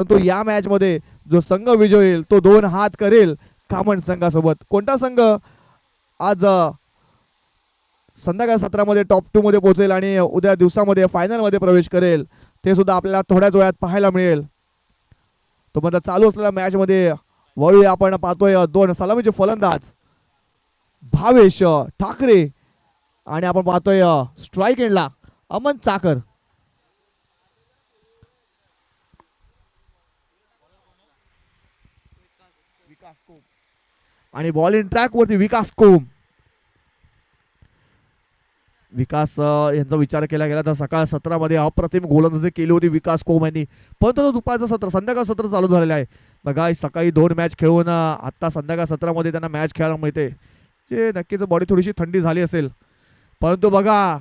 परंतु या मॅच मध्ये जो संघ विजय होईल तो 2 हात करेल कामन संघासोबत. कोणता संघ आज संध्याकाळ सत्रामध्ये टॉप 2 मध्ये पोहोचेल आणि उद्या दिवसामध्ये फायनल मध्ये प्रवेश करेल ते सुद्धा आपल्याला थोड्याच वेळात पाहायला मिळेल. तो मध्ये चालू असलेल्या मॅच मध्ये वळूया आपण पाहतोय 2 सलामीचे फलंदाज भावेश ठाकरे आणि आपण पाहतोय स्ट्राईक एंडला अमन चाकर. आणि बॉलिंग ट्रॅक वरती विकास कोम. विकास यांचा विचार केला गेला तर सकाळ सत्रामध्ये अप्रतिम गोलंदाजी केली होती विकास कोम यांनी. परंतु दुपारचं सत्र संध्याकाळ सत्र चालू झालेलं आहे बघा. सकाळी 2 मॅच खेळून आता संध्याकाळ सत्रामध्ये त्यांना मॅच खेळायला मिळते जे नक्कीच बॉडी थोडीशी थंडी झाली असेल. परंतु बघा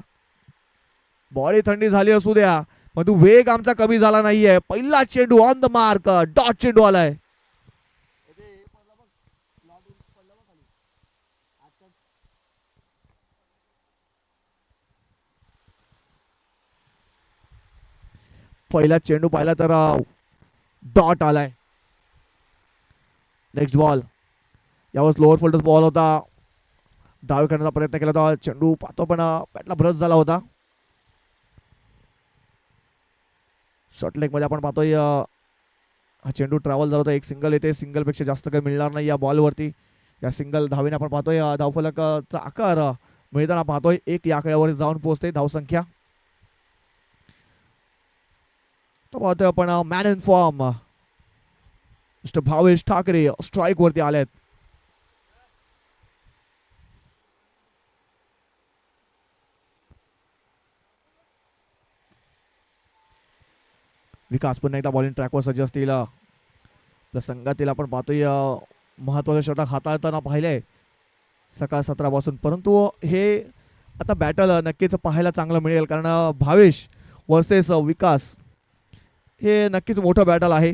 बॉडी थंडी झाली असू द्या परंतु वेग आमचा कमी झाला नाहीये. पहिला चेंडू ऑन द मार्क डॉट चेंडू आलाय. पहिला चेंडू पाहिला तर डॉट आलाय. नेक्स्ट बॉल यावेळेस लोअर फोल्डर बॉल होता. डाव करण्याचा प्रयत्न केला होता चेंडू पाहतो पण बॅटला ब्रश झाला होता. शॉर्ट लेग मध्ये आपण पाहतोय हा चेंडू ट्रॅव्हल झाला होता. एक सिंगल येते. सिंगल पेक्षा जास्त काही मिळणार नाही या बॉलवरती. या सिंगल धावेने आपण पाहतोय धावफलकाचा आकार मिळताना पाहतोय 1 या आकड्यावर जाऊन पोहोचते धावसंख्या. तो पाहतोय आपण man in form mister Bhavesh Thackeray strike वरती आलेत. विकास पुन्हा एकदा बॉलिंग ट्रॅकवर सज्ज असतील. आपल्या संघातील आपण पाहतोय महत्वाचा षटक हाताळताना पाहिलंय सकाळ सत्रापासून. परंतु हे आता बॅटल नक्कीच पाहायला चांगलं मिळेल कारण भावेश वर्सेस विकास हे नक्कीच मोठं बॅटल आहे.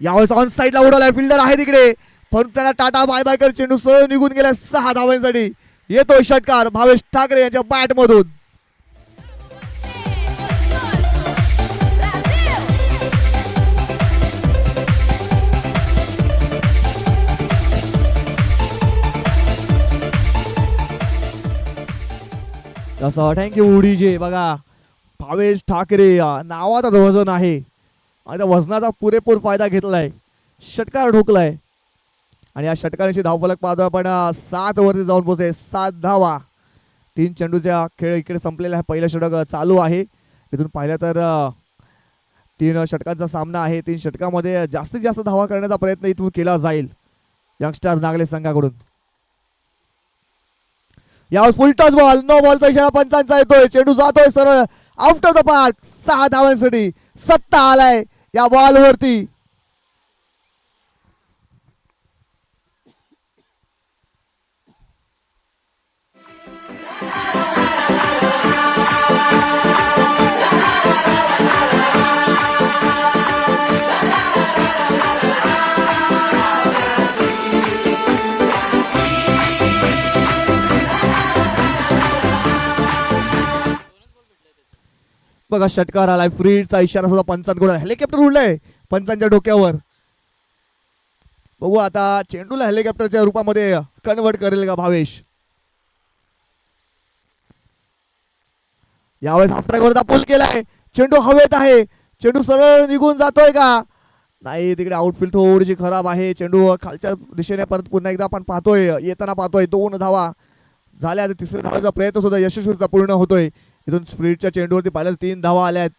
यावेळेस ऑन साईडला उडवलाय. फिल्डर आहे तिकडे परंतु त्यांना टाटा बाय बाय कर चेंडू सरळ निघून गेला 6 धावांसाठी. येतोय षटकार भावेश ठाकरे यांच्या बॅट मधून. तसं थँक्यू उडीजे. बघा भावेश ठाकरे नावाचा वजन आहे आणि त्या वजनाचा पुरेपूर फायदा घेतलाय. षटकार ठोकलाय आणि या षटकारांशी धावफलक पाहतो आपण 7 वरती जाऊन पोहोचले. 7 धावा. 3 चेंडूचा खेळ इकडे संपलेला आहे. पहिलं षटक चालू आहे. इथून पाहिलं तर 3 षटकांचा सामना आहे. 3 षटकामध्ये जास्तीत जास्त धावा करण्याचा प्रयत्न इथून केला जाईल यंगस्टर नागले संघाकडून. यावर फुल टॉस बॉल. नो बॉलचा इशारा पंचांचा येतोय. चेंडू जातोय सरळ आउट ऑफ द पार्क. 6 धावांसाठी सत्ता आलाय या बॉल वरती. बघा षटकार आलाय. फ्रीडचा इशारा सुद्धा पंचांकडून. हेलिकॉप्टर उडलंय पंचांच्या डोक्यावर. बघू आता चेंडूला हेलिकॉप्टरच्या रूपामध्ये कन्वर्ट करेल का भावेश. यावेळेस हाफ ट्रॅक वरचा पुल केलाय. चेंडू हवेत आहे. चेंडू सरळ निघून जातोय का नाही. तिकडे आउटफील्ड थोडीशी खराब आहे. चेंडू खालच्या दिशेने परत पुन्हा एकदा आपण पाहतोय येताना पाहतोय. 2 धावा झाल्या. 3ऱ्या धावाचा प्रयत्न सुद्धा यशस्वीरित्या पूर्ण होतोय. इथून स्प्रिटच्या चेंडूवरती पाहिलं 3 धावा आल्यात.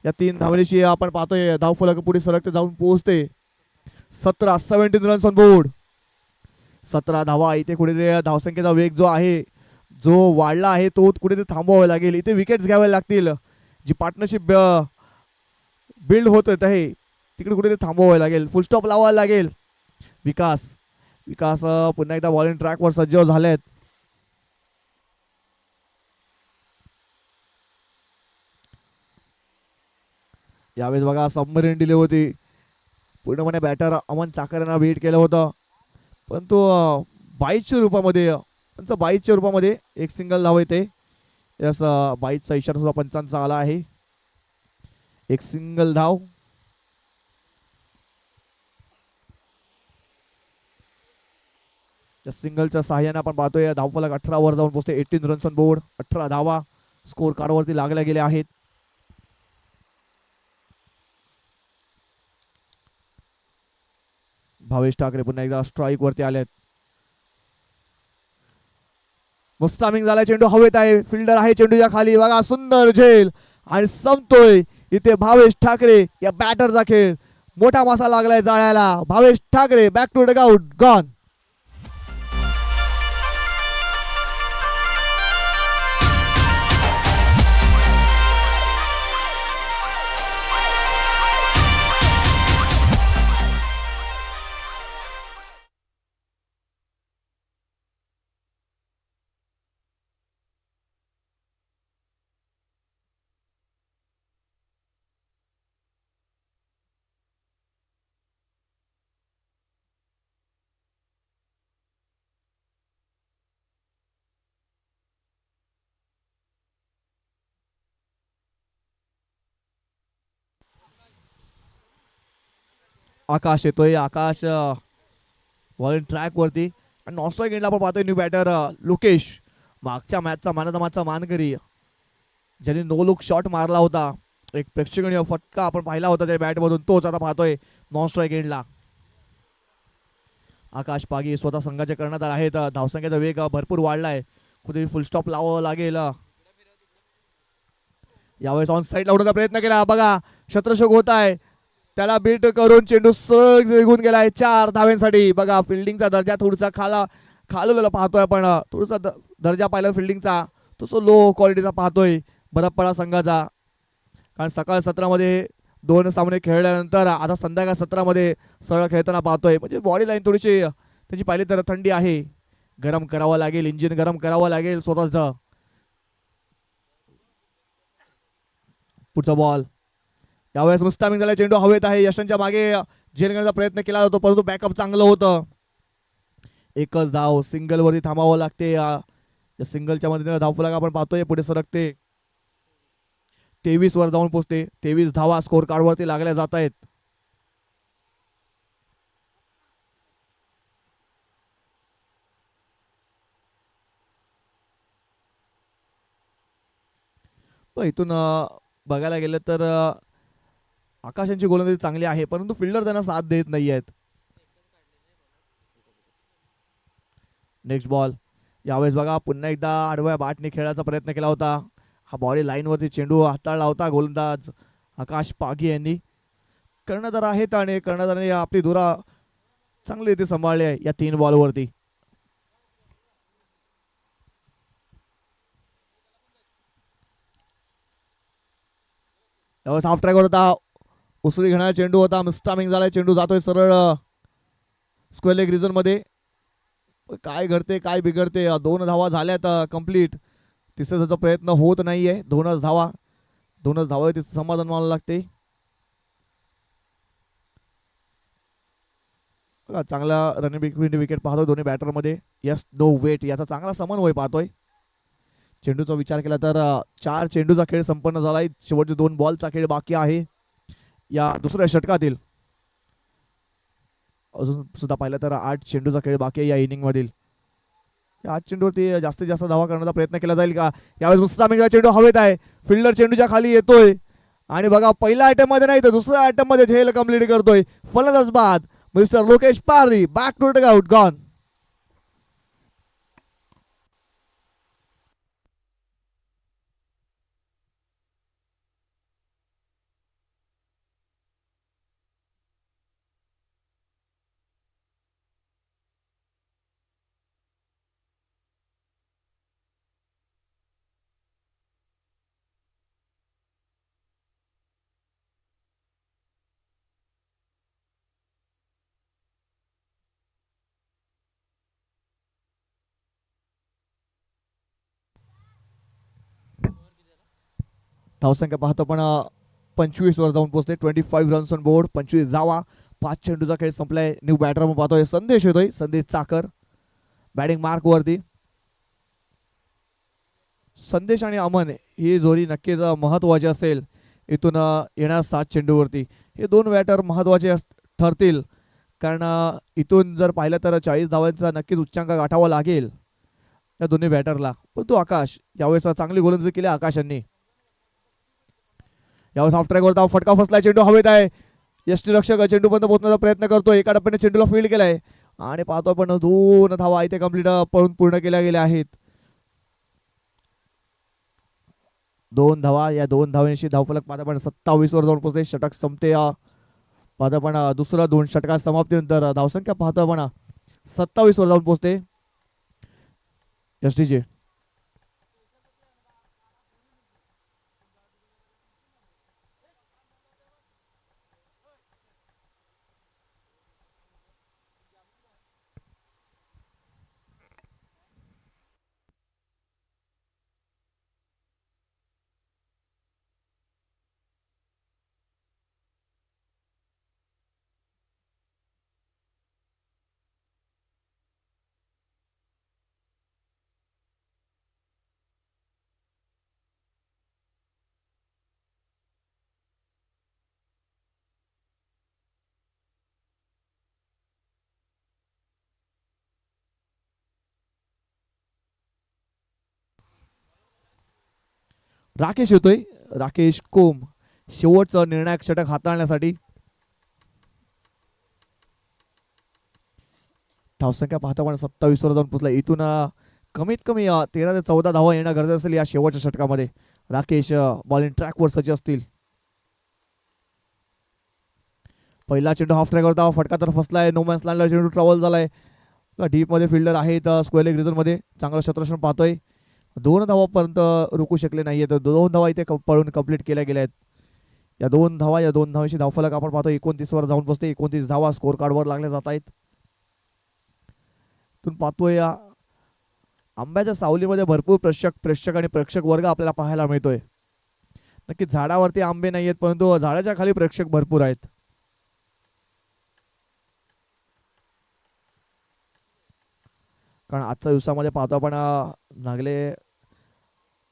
या 3 धावण्याशी आपण पाहतोय धावफलक पुढे सरकते जाऊन पोहोचते. 17 रन्स ऑन बोर्ड. 17 धावा. इथे कुठेतरी धावसंख्येचा वेग जो आहे जो वाढला आहे तो कुठेतरी थांबवावा लागेल. इथे विकेट्स घ्यावे लागतील. जी पार्टनरशिप बिल्ड होत आहे तिकडे कुठेतरी थांबवावे लागेल. फुल स्टॉप लावायला लागेल. विकास पुन्हा एकदा बॉलिंग ट्रॅकवर सज्ज झालेत. यावेळेस बघा सबमरीन दिली होती, पूर्णपणे बॅटर अमन चाकरेंना बीट केलं होतं, परंतु 22च्या रूपामध्ये त्यांचं 22च्या रूपामध्ये एक सिंगल धाव येते. यस, 22चा इशारा सुद्धा पंचांचा आला आहे. एक सिंगल धाव. या सिंगलच्या सहाय्याने आपण पाहतोय धावफलक 18 वर जाऊन पोहोचते. 18 रन्स ऑन बोर्ड, 18 धावा स्कोर कार्डवरती लागल्या गेल्या आहेत. भावेश ठाकरे पुन्हा एकदा स्ट्राईक वरती आलेत. मुस्तामिंग झालाय, चेंडू हवेत आहे, फिल्डर आहे चेंडूच्या खाली, बघा सुंदर झेल आणि संपतोय इथे भावेश ठाकरे या बॅटरचा खेळ. मोठा मासा लागलाय जाळ्याला. Bhavesh Thakare back to dugout, gone. Akash येतोय. आकाश बॉलिंग ट्रॅक वरती आणि नॉनस्ट्राईक एंडला आपण पाहतोय न्यू बॅटर लोकेश, मागच्या मॅचचा मानदमाचा मानकरी, ज्यांनी नो लुक शॉट मारला होता, एक प्रेक्षणीय फटका आपण पाहिला होता त्या बॅटमधून, तोच आता पाहतोय नॉनस्ट्राईक एंडला. आकाश पागी स्वतः संघाचे कर्णधार आहेत. धावसंख्येचा वेग भरपूर वाढलाय, कुठे फुल स्टॉप लावावं लागेल. यावेळेस ऑन साईड लावण्याचा प्रयत्न केला, बघा शत्रशोक होत आहे, त्याला बीट करून चेंडू सहज निघून गेलाय 4 धाव्यांसाठी. बघा फिल्डिंगचा दर्जा थोडासा खालवलेला पाहतोय आपण, थोडासा दर्जा पाहिला फिल्डिंगचा, तसं लो क्वालिटीचा पाहतोय बरपडा संघाचा. कारण सकाळ सत्रामध्ये 2 सामने खेळल्यानंतर आता संध्याकाळ सत्रामध्ये सरळ खेळताना पाहतोय, म्हणजे बॉडी लाईन थोडीशी त्याची पाहिली तर थंडी आहे. गरम करावं लागेल, इंजिन गरम करावं लागेल स्वतःच. पुढचा बॉल यावेळेस मुस्तामिंग झाला, चेंडू हवेत आहे, यशांच्या मागे झेल घेण्याचा प्रयत्न केला जातो, परंतु बॅकअप चांगलं होतं. एकच धाव, सिंगल वरती थांबावं लागते. या सिंगलच्या मध्ये धावफलक आपण पाहतोय पुढे सरकते, 23 वर जाऊन पोहोचते. 23 धावा स्कोर कार्ड वरती लागल्या जात आहेत. इथून बघायला गेलं तर आकाशांची गोलंदाजी चांगली आहे, परंतु फिल्डर त्यांना साथ देत नाही आहेत. नेक्स्ट बॉल यावेळेस बघा पुन्हा एकदा आडव्या बॅटने खेळायचा प्रयत्न केला होता. हा बॉडी लाईन वरती चेंडू हाताळला होता गोलंदाज आकाश पागी यांनी. कर्णधार आहेत आणि कर्णधाराने आपली धुरा चांगली रीती सांभाळली आहे या 3 बॉलवरती. यावेळेस हाफ ट्रॅक होता, उसळी घेणारा चेंडू होता, मिस्टामिंग झालाय, चेंडू जातोय सरळ स्क्वेअर लेग रिझन मध्ये. काय घडते काय बिघडते, 2 धावा झाल्यात कंप्लीट, तिसऱ्याचा प्रयत्न होत नाहीये. 2च धावा, 2च धावा तिथे समाधान मानावं लागते. चांगला रनिंग विकेट पाहतोय दोन्ही बॅटर मध्ये. यस नो वेट याचा चांगला समन्वय पाहतोय. चेंडूचा विचार केला तर 4 चेंडूचा खेळ संपन्न झालाय, शेवटचे 2 बॉलचा खेळ बाकी आहे या दुसऱ्या षटकातील. अजून सुद्धा पाहिलं तर 8 चेंडूचा खेळ बाकी आहे या इनिंग मधील. या 8 चेंडूवरती जास्तीत जास्त धावा करण्याचा प्रयत्न केला जाईल का? यावेळेस मुस्तामिंगला चेंडू हवेत आहे, फिल्डर चेंडूच्या खाली येतोय आणि बघा पहिल्या आयटम मध्ये नाही तर दुसऱ्या आयटम मध्ये झेल कंप्लीट करतोय. फलंदाज बाद mister Lokesh Pardhi, back to dugout, gone. धावसंख्या पाहतो पण 25 वर जाऊन पोहोचते. 25 रन्स ऑन बोर्ड, 25 धावा. 5 चेंडूचा खेळ संपलाय. न्यू बॅटर मग पाहतोय संदेश येतोय, संदेश चाकर बॅटिंग मार्क वरती. संदेश आणि अमन ही जोडी नक्कीच महत्वाची असेल इथून येणार 7 चेंडूवरती. हे दोन बॅटर महत्वाचे ठरतील, कारण इथून जर पाहिलं तर 40 धावांचा नक्कीच उच्चांक गाठावा लागेल या दोन्ही बॅटरला. परंतु आकाश यावेळेस चांगली गोलंदाजी केली आकाशांनी. यावेळेस ऑफ ट्रॅकवर धाव, फटका फसला, चेंडू हवेत आहे. यष्टीरक्षक चेंडूपर्यंत पोहोचण्याचा प्रयत्न करतो. एका टप्प्याने चेंडूला फील्ड केलाय आणि पाहतो आपण 2 धावा इथे कंप्लीट पळून पूर्ण केल्या गेल्या आहेत. 2 धावा. या 2 धावांशी धावफलक पाहता पण 27 वर जाऊन पोहोचते. षटक संपते. पाहता पण दुसरा 2 षटका समाप्तीनंतर धावसंख्या पाहता पण 27 वर जाऊन पोहोचते एसटीचे. राकेश येतोय, राकेश कोम शेवटचा निर्णायक षटक हाताळण्यासाठी. धावसंख्या पाहता पण 27 वर जाऊन पोहोचला. इथून कमीत कमी 13 ते 14 धावा येणं गरजेचं असेल या शेवटच्या षटकामध्ये. राकेश बॉलिंग ट्रॅकवर सज्ज असतील. पहिला चेंडू हाफ ट्रॅकवर धाव, फटका तर फसलाय. नो मॅन्स लँडला चेंडू ट्रॅव्हल झालाय. डीप मध्ये फिल्डर आहेत स्क्वेअर लेग रिझन मध्ये. चांगलं क्षेत्ररक्षण पाहतोय. 2 धावापर्यंत रोखू शकले नाहीये, तर 2 धावा इथे पळून कंप्लीट केल्या गेल्या आहेत. या 2 धावा, या 2 धावांची धावफलक आपण पाहतो 29 वर जाऊन पोहोचते. 29 धावा स्कोर कार्डवर लागल्या जात आहेत. तुम्ही पाहतोय या आंब्याच्या सावलीमध्ये भरपूर प्रेक्षक आणि प्रेक्षक वर्ग आपल्याला पाहायला मिळतोय. नक्की झाडावरती आंबे नाही आहेत, परंतु झाडाच्या खाली प्रेक्षक भरपूर आहेत. कारण आजच्या दिवसामध्ये पाहतो आपण नागले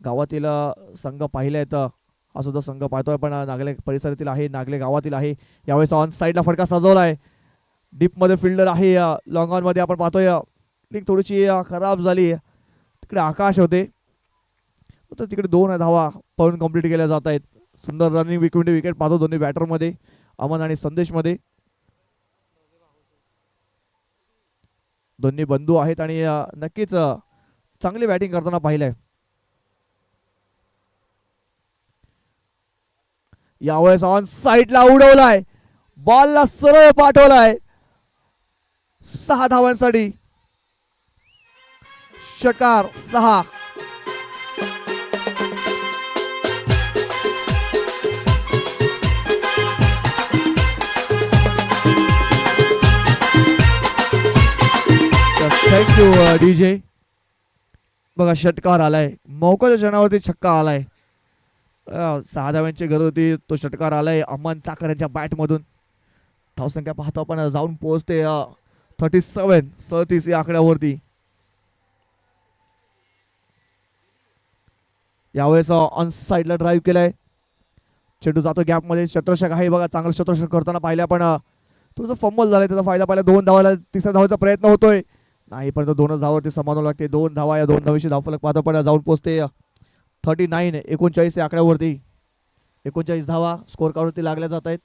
गावातील संघ पाहिले आहेत. हा सुद्धा संघ पाहतोय पण नागले परिसरातील आहे, नागले गावातील आहे. यावेळेस ऑन साईडला फटका सजवलाय. डीप मध्ये फिल्डर आहे. लॉंग ऑन मध्ये आपण पाहतोय लिंक थोडीशी खराब झाली. तिकडे आकाश होते, तर तिकडे 2 धावा पळून कंप्लीट केल्या जात आहेत. सुंदर रनिंग विकेट पाहतो दोन्ही बॅटर मध्ये, अमन आणि संदेश मध्ये. दोन्ही बंधू आहेत आणि नक्कीच चांगली बॅटिंग करताना पाहिलंय. यावेळेस ऑन साईडला उडवलाय, बॉलला सरळ पाठवलाय. 6 धावांसाठी षटकार 6. Thank you DJ. बघा षटकार आलाय, मौकाच्या क्षणावरती छक्का आलाय. 6 धाव्यांची गरज होती, तो षटकार आलाय अमन चाकर यांच्या बॅट मधून. धावसंख्या पाहतो आपण जाऊन पोहोचते 37 या आकड्यावरती. यावेळेस ऑन साईडला ड्राईव्ह केलाय. चेंडू जातो गॅप मध्ये. क्षेत्ररक्षक आहे बघा, चांगलं क्षेत्ररक्षण करताना पाहिलं, पण थोडंसं फंबल झालंय. त्याचा फायदा पाहिला. 2 धावाला 3ऱ्या धावाचा प्रयत्न होतोय, नाही पण 2च धावावरती समाधान लागते. 2 धावा. या 2 धावांशी धावफलक पाहतो पण जाऊन पोहोचते 39 या आकड्यावरती. 39 धावा स्कोर कार्डवरती लागल्या जात आहेत.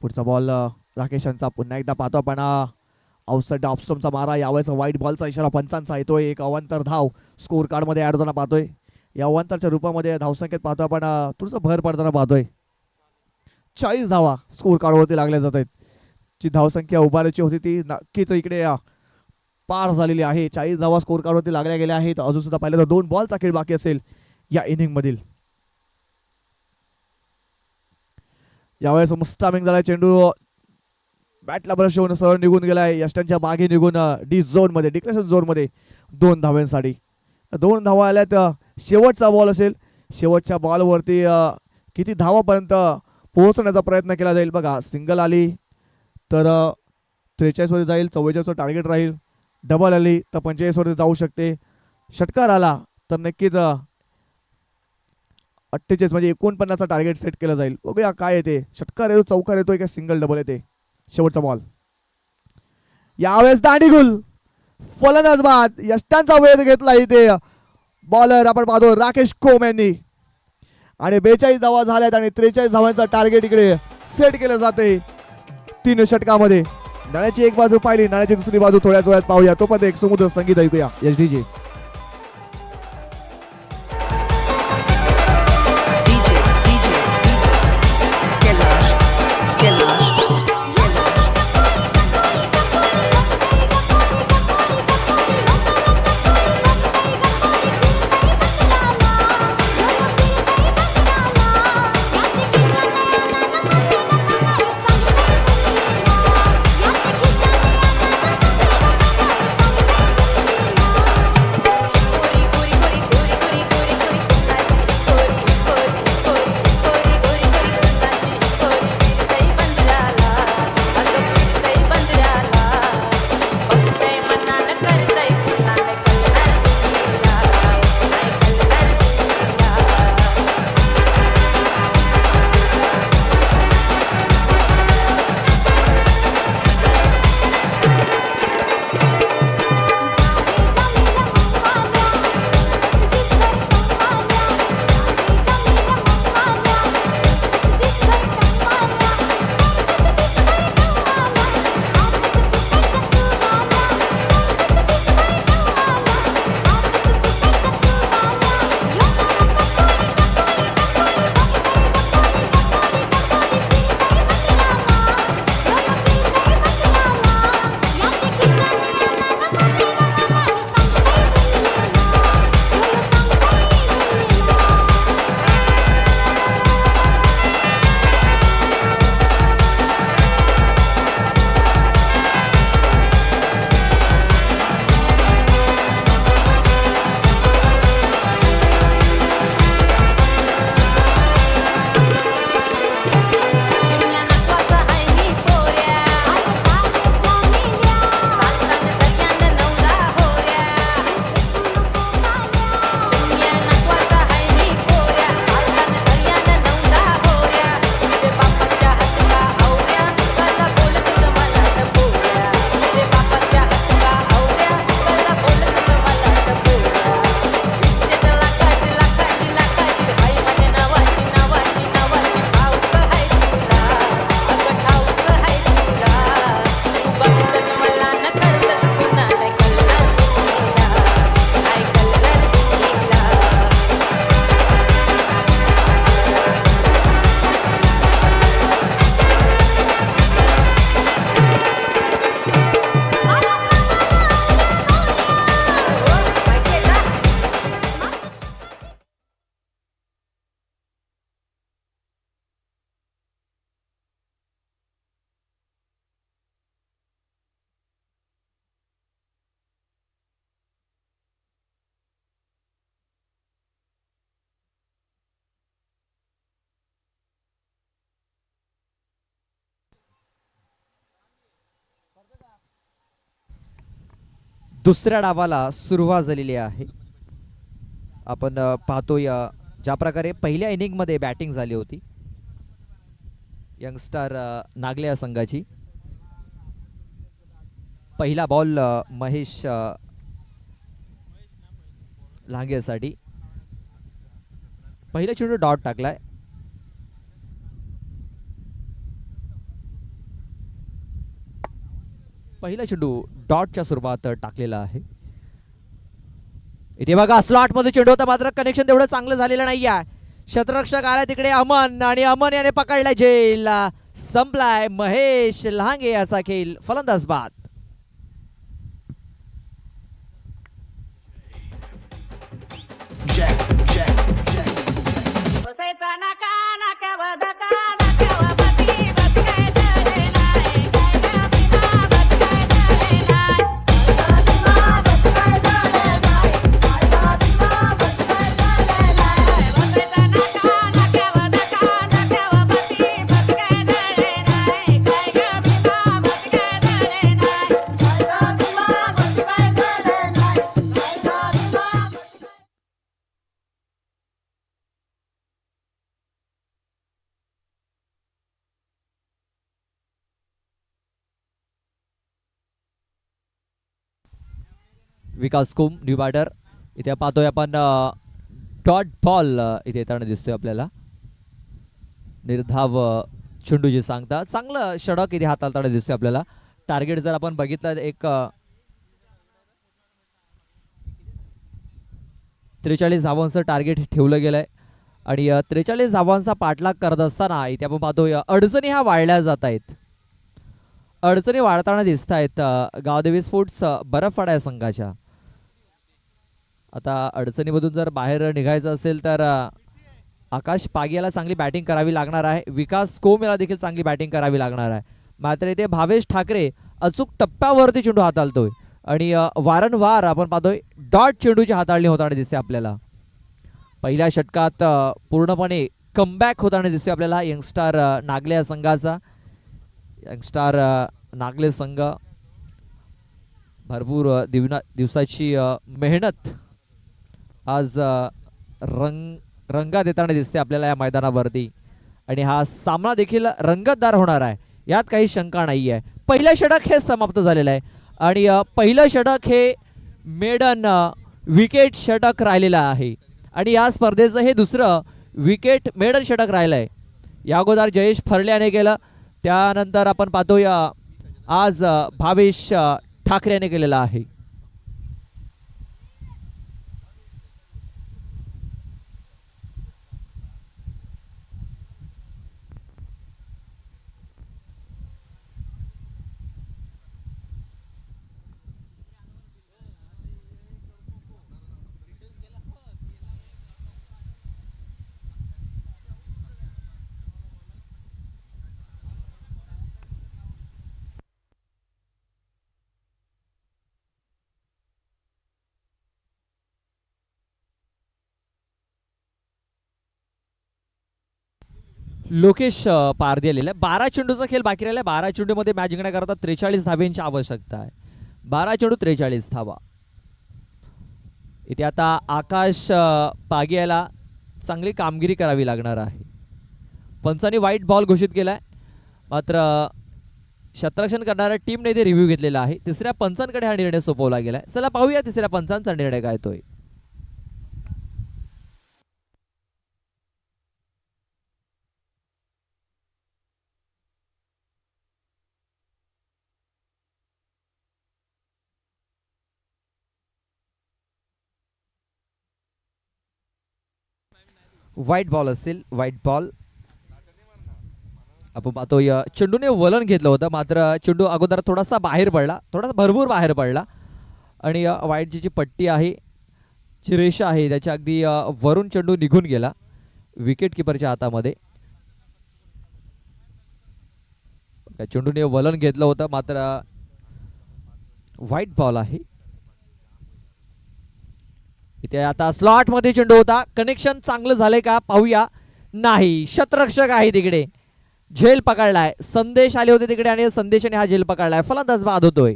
पुढचा बॉल राकेशांचा पुन्हा एकदा पाहतो आपण. आउटसाइड ऑफस्टम्पचा मारा. यावेळेस व्हाईट बॉलचा इशारा पंचांचा येतोय. एक अवांतर धाव स्कोर कार्ड मध्ये ऍड होताना पाहतोय. या अवांतरच्या रूपामध्ये धावसंख्येत पाहतो आपण थोडंसं भर पडताना पाहतोय. 40 धावा स्कोर कार्डवरती लागल्या जात आहेत. जी धावसंख्या उभारायची होती ती नक्कीच इकडे पार झालेली आहे. 40 धावा स्कोर कार्डवरती लागल्या गेल्या आहेत. अजून सुद्धा पाहिलं तर 2 बॉलचा खेळ बाकी असेल या इनिंग मधील. यावेळेस मस्त टायमिंग झालाय. चेंडू बॅटला ब्रश होऊन सरळ निघून गेलाय. यष्टांच्या मागे निघून डी झोन मध्ये, डिक्लेरेशन झोन मध्ये 2 धावांसाठी. 2 धावा आल्यात. शेवटचा बॉल असेल. शेवटच्या बॉलवरती किती धावापर्यंत पोहोचण्याचा प्रयत्न केला जाईल बघा. सिंगल आली तर 43 वरती जाईल, 44चं टार्गेट राहील. डबल आली तर 45 वरती जाऊ शकते. षटकार आला तर नक्कीच 48 म्हणजे 49चा टार्गेट सेट केलं जाईल. बघूया काय येते. षटकार येतो, चौकार येतोय का सिंगल डबल येते. शेवटचा बॉल यावेळेस दांडीगुल. फलंदाज बाद. यष्टांचा वेध घेतला इथे. बॉलर आपण पाहतो राकेश कोम यांनी. आणि 42 धावा झाल्यात आणि 43 धावांचा टार्गेट इकडे सेट केलं जाते 3 षटकामध्ये. नाण्याची एक बाजू पाहिली, नाण्याची दुसरी बाजू थोड्याच वेळात पाहूया. तो पण एक समुद्र संगीत ऐकूया एसडीजे. दुसऱ्या डावाला सुरुवात झालेली आहे. आपण पाहतोय ज्या प्रकारे पहिल्या इनिंग मध्ये बॅटिंग झाली होती यंगस्टर नागले या संघाची. पहिला बॉल महेश लांगेसाठी. पहिला चेंडू डॉट टाकलाय. पहिला चेंडू डॉटच्या स्वरूपात टाकलेला आहे. इथे बघा स्लॉट मध्ये चेंडू होता मात्र कनेक्शन तेवढं चांगलं झालेलं नाही आहे. क्षेत्ररक्षक आला तिकडे अमन आणि अमन याने पकडलाय झेल. संपलाय महेश लहांगे याचा खेळ. फलंदाज बाद. Você tá na cana, que eu vou dar cana, que eu vou विकास कोम न्यू बॅटर. इथे पाहतोय आपण डॉट बॉल इथे येताना दिसतोय आपल्याला. निर्धाव चेंडू जे सांगतात, चांगलं षटक इथे हाताळताना दिसतोय आपल्याला. टार्गेट जर आपण बघितलं एक 43 धावांचं टार्गेट ठेवलं गेलंय आणि 43 धावांचा पाठलाग करत असताना इथे आपण पाहतोय अडचणी ह्या वाढल्या जात आहेत. अडचणी वाढताना दिसत आहेत गावदेवी स्पोर्ट्स बरफवाडा या संघाच्या. आता अडचणीमधून जर बाहेर निघायचं असेल तर आकाश पागियाला चांगली बॅटिंग करावी लागणार आहे. विकास कोम याला देखील चांगली बॅटिंग करावी लागणार आहे. मात्र इथे भावेश ठाकरे अचूक टप्प्यावरती चेंडू हाताळतोय आणि वारंवार आपण पाहतोय डॉट चेंडूची हाताळणी होताना दिसते आपल्याला. पहिल्या षटकात पूर्णपणे कमबॅक होताना दिसते आपल्याला यंगस्टार नागले या संघाचा. यंगस्टार नागले संघ भरपूर दिवसाची मेहनत आज रंगात येताना दिसते आपल्याला या मैदानावरती आणि हा सामना देखील रंगतदार होणार आहे, यात काही शंका नाही आहे. पहिलं षटक हे समाप्त झालेलं आहे आणि पहिलं षटक हे मेडन विकेट षटक राहिलेलं आहे आणि या स्पर्धेचं हे दुसरं विकेट मेडन षटक राहिलं आहे. या अगोदर जयेश फरल्याने केलं, त्यानंतर आपण पाहतोय आज भावेश ठाकरे याने केलेलं आहे. लोकेश पारधी आलेला आहे. 12 चेंडूचा खेळ बाकी राहिला. 12 चेंडूमध्ये मॅच जिंकण्याकरता 43 धाब्यांची आवश्यकता आहे. 12 चेंडू 43 धावा. इथे आता आकाश पागियाला चांगली कामगिरी करावी लागणार आहे. पंचांनी वाईट बॉल घोषित केलाय, मात्र क्षेत्ररक्षण करणाऱ्या टीमने इथे रिव्ह्यू घेतलेला आहे. तिसऱ्या पंचांकडे हा निर्णय सोपवला गेलाय. चला पाहूया तिसऱ्या पंचांचा निर्णय काय तोय. व्हाईट बॉल असेल, व्हाईट बॉल. आपण पाहतो चेंडूने वलन घेतलं होतं, मात्र चेंडू अगोदर थोडासा बाहेर पडला, थोडासा भरपूर बाहेर पडला आणि व्हाईटची जी पट्टी आहे, जी रेषा आहे, त्याच्या अगदी वरून चेंडू निघून गेला विकेट किपरच्या हातामध्ये. चेंडूने वलन घेतलं होतं, मात्र व्हाईट बॉल आहे. इथे आता स्लॉट मध्ये चेंडू होता, कनेक्शन चांगलं झालंय का पाहूया. नाही, शतरक्षक आहे तिकडे, झेल पकडलाय. संदेश आले होते तिकडे आणि संदेशाने हा झेल पकडलाय. फलंदाज बाद होतोय.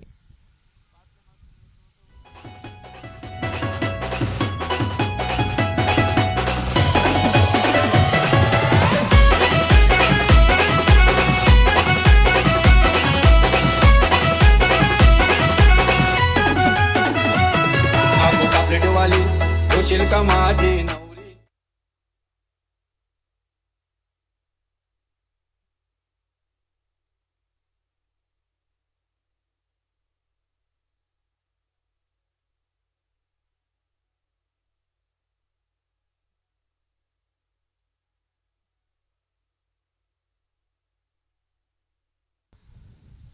का माझी नवरी.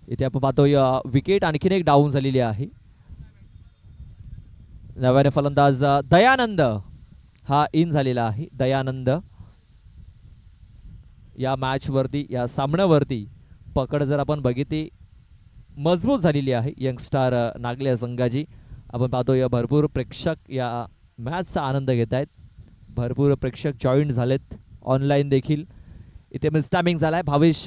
इथे आपण पाहतोय विकेट आणखीन एक डाऊन झालेली आहे. नव्याने फलंदाज दयानंद हा इन झालेला आहे. दयानंद या मॅच वरती, या सामन्यावरती पकड जर आपण बघितली मजबूत झालेली आहे यंगस्टार नागले संघाची. आपण पाहतोय भरपूर प्रेक्षक या मॅचचा आनंद घेत आहेत. भरपूर प्रेक्षक जॉईन झालेत ऑनलाईन देखील. इथे मिसटायमिंग झालाय. भावेश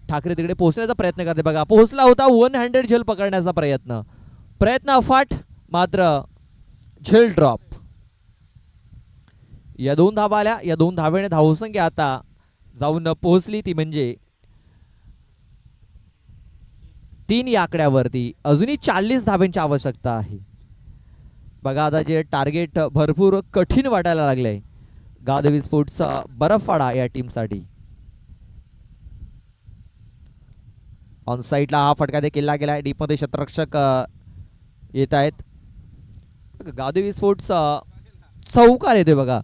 ठाकरे तिकडे पोहोचण्याचा प्रयत्न करते बघा. पोहोचला होता, वन हँडेड झेल पकडण्याचा प्रयत्न अफाट, मात्र झेल ड्रॉप. या 2 धावा आल्या. या 2 धावेने धावसंख्या आता जाऊन पोहोचली ती म्हणजे 3 या आकड्यावरती. अजूनही 40 धाव्यांची आवश्यकता आहे. बघा आता जे टार्गेट भरपूर कठीण वाटायला लागलंय गावदेवी स्पोर्ट्सचा बरफवाडा या टीमसाठी. ऑन साईडला हा फटका देखील केला गेलाय. डीपमध्ये क्षेत्ररक्षक येत आहेत. गावदेवी स्पोर्ट्स चौकार येतोय बघा.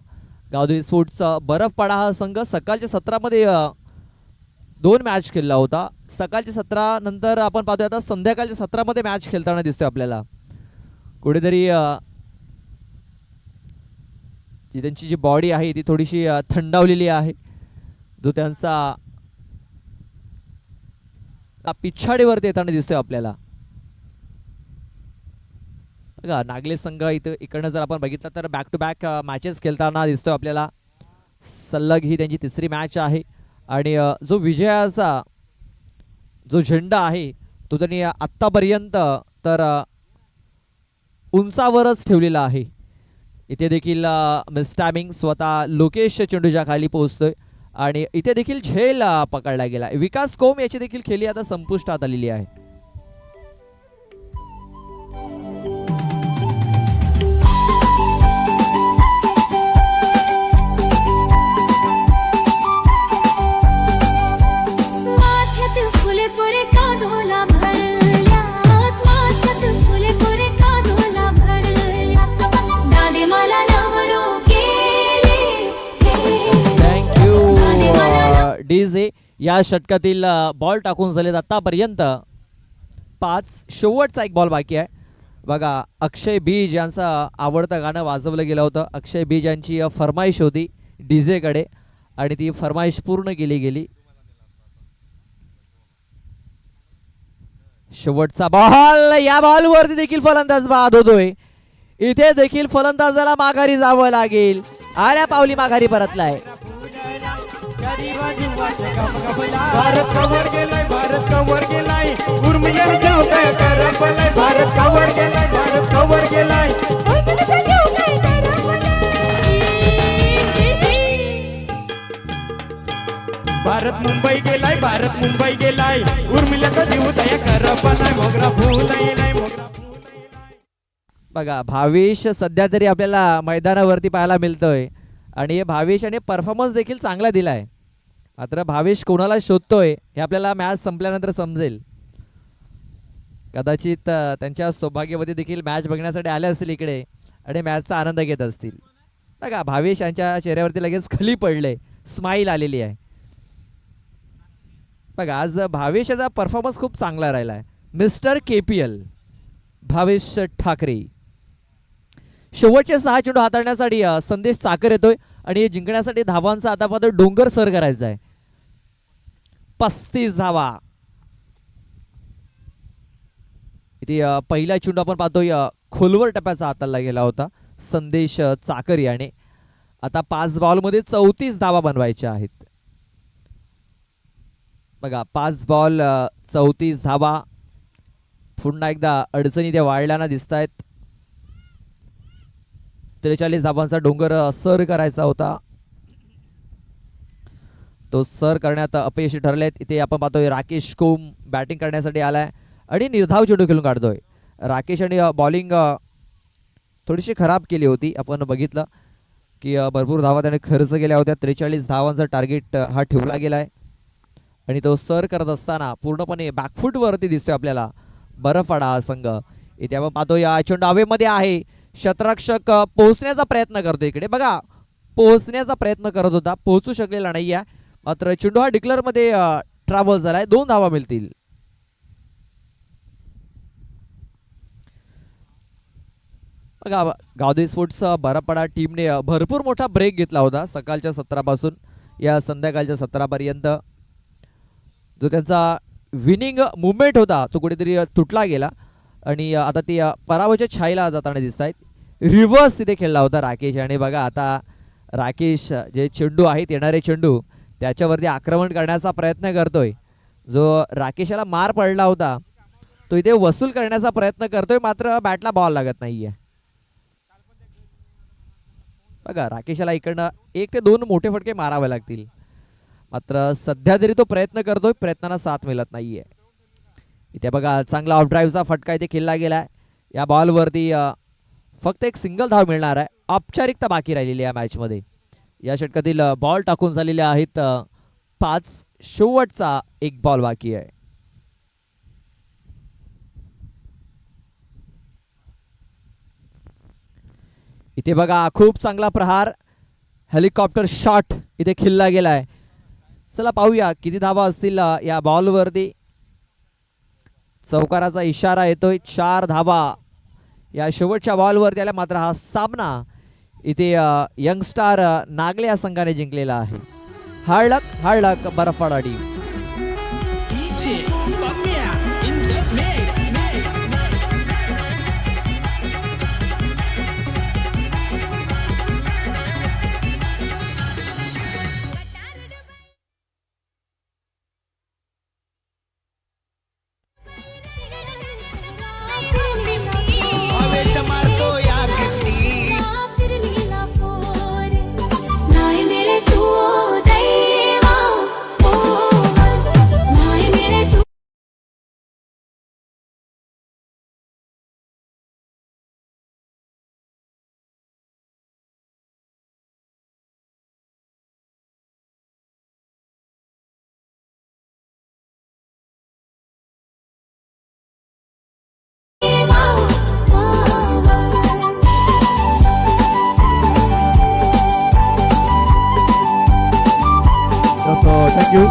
गावदेवी स्पोर्ट्स बरफपाडा हा संघ सकाळच्या सत्रामध्ये 2 मॅच खेळला होता. सकाळच्या सत्रानंतर आपण पाहतोय आता संध्याकाळच्या सत्रामध्ये मॅच खेळताना दिसतोय आपल्याला. कुठेतरी त्यांची जी बॉडी आहे ती थोडीशी थंडावलेली आहे. जो त्यांचा पिछाडीवरती येताना दिसतोय आपल्याला. बघा नागले संघ इथं इकडनं जर आपण बघितलं तर बॅक टू बॅक मॅचेस खेळताना दिसतोय आपल्याला. सलग ही त्यांची तिसरी मॅच आहे आणि जो विजयाचा जो झेंडा आहे तो त्यांनी आत्तापर्यंत तर उंचावरच ठेवलेला आहे. इथे देखील मिस टायमिंग स्वतः लोकेश चेंडूच्या खाली पोहोचतोय आणि इथे देखील झेल पकडला गेला. विकास कोम याची देखील खेळी आता संपुष्टात आलेली आहे. डीजे या षटकातील बॉल टाकून झालेत आतापर्यंत 5. शेवटचा एक बॉल बाकी आहे. बघा अक्षय बीज यांचा आवडतं गाणं वाजवलं गेलं होतं. अक्षय बीज यांची फरमाईश होती डीजेकडे आणि ती फरमाईश पूर्ण केली गेली. शेवटचा बॉल. या बॉलवरती देखील फलंदाज बाद होतोय. इथे देखील फलंदाजाला माघारी जावं लागेल. आल्या पावली माघारी परतलाय. भारत कवर गेलाय, भारत कवर गेलाय, उर्मिला जेवताय करपलाय. भारत कवर गेलाय, भारत कवर गेलाय. भारत मुंबई गेलाय, भारत मुंबई गेलाय, उर्मिला जेवताय करपलाय. मोगरा फुलाय नाही, मोगरा फुलाय. बघा भावेश सध्या तरी आपल्याला मैदानावरती पाहायला मिळतोय आणि हे भावेश आणि परफॉर्मन्स देखील चांगला दिलाय. मात्र भावेश कोणाला शोधतोय हे आपल्याला मॅच संपल्यानंतर समजेल. कदाचित त्यांच्या सौभाग्यवती देखील मॅच बघण्यासाठी आले असतील इकडे आणि मॅचचा आनंद घेत असतील. बघा भावेश यांच्या चेहऱ्यावरती लगेच खाली पडले, स्माईल आलेली आहे. बघा आज भावेश याचा परफॉर्मन्स खूप चांगला राहिला आहे. Mister KPL Bhavesh Thackeray. शेवटचे 6 चेंडू हाताळण्यासाठी संदेश चाकर येतोय आणि जिंकण्यासाठी धावांचा आता मात्र डोंगर सर करायचा आहे. 35 धावा. इथे पहिला चेंडू आपण पाहतोय खोलवर टप्प्याचा हाताळला गेला होता संदेश चाकर याने. आता 5 बॉलमध्ये 34 धावा बनवायच्या आहेत. बघा 5 बॉल 34 धावा. पुन्हा एकदा अडचणी त्या वाढल्याना दिसत आहेत. 43 धावांचा डोंगर सर करायचा होता. तो सर करण्यात अपयशी ठरलेत. इथे आपण पाहतोय राकेश कोम बॅटिंग करण्यासाठी आलाय आणि निर्धाव चेंडू खेळून काढतोय. राकेश आणि बॉलिंग थोडीशी खराब केली होती. आपण बघितलं की भरपूर धावा त्याने खर्च केल्या होत्या. 43 धावांचा टार्गेट हा ठेवला गेलाय आणि तो सर करत असताना पूर्णपणे बॅकफूटवरती दिसतोय आपल्याला बरफवाडा हा संघ. इथे आपण पाहतोय या चेंडू हवेमध्ये आहे. क्षेत्ररक्षक पोहोचण्याचा प्रयत्न करतो. इकडे बघा पोहोचण्याचा प्रयत्न करत होता, पोहोचू शकलेला नाही आहे. मात्र चेंडू हा डिक्लेअर मध्ये ट्रॅव्हल झालाय. 2 धावा मिळतील. बघा गावदेवी स्पोर्ट्स बरफवाडा टीमने भरपूर मोठा ब्रेक घेतला होता सकाळच्या सत्रापासून या संध्याकाळच्या सत्रापर्यंत. जो त्यांचा विनिंग मुवमेंट होता तो कुठेतरी तुटला गेला आणि आता ती पराभवाच्या छायेला जाताना दिसत आहेत. रिव्हर्स इथे खेळला होता राकेश आणि बघा आता राकेश जे चेंडू आहेत येणारे चेंडू त्याच्यावरती आक्रमण करण्याचा प्रयत्न करतोय. जो राकेशला मार पडला होता तो इथे वसूल करण्याचा प्रयत्न करतोय. मात्र बॅटला बॉल लागत नाहीये. बघा राकेशला इकडनं 1 ते 2 मोठे फटके मारावे लागतील. मात्र सध्या तरी तो प्रयत्न करतोय, प्रयत्नांना साथ मिळत नाहीये. इथे बघा चांगला ऑफ ड्राईव्हचा फटका इथे खेळला गेलाय. या बॉलवरती फक्त एक सिंगल धाव मिळणार आहे. औपचारिकता बाकी राहिलेली आहे मॅचमध्ये. या षटकातील बॉल टाकून झालेले आहेत 5. शेवटचा एक बॉल बाकी आहे. इथे बघा खूप चांगला प्रहार, हेलिकॉप्टर शॉट इथे खिल्ला गेलाय. चला पाहूया किती धावा असतील या बॉलवरती. चौकाराचा इशारा येतोय. 4 धावा या शेवटच्या बॉलवरती आल्या. मात्र हा सामना इथे यंगस्टार नागले या संघाने जिंकलेला आहे. हार्डलक बर्फाडा टीम. आवेश मारतो या गिट्टी नाही मिळे तू दैवा नाही मिळे तू थँक्यू.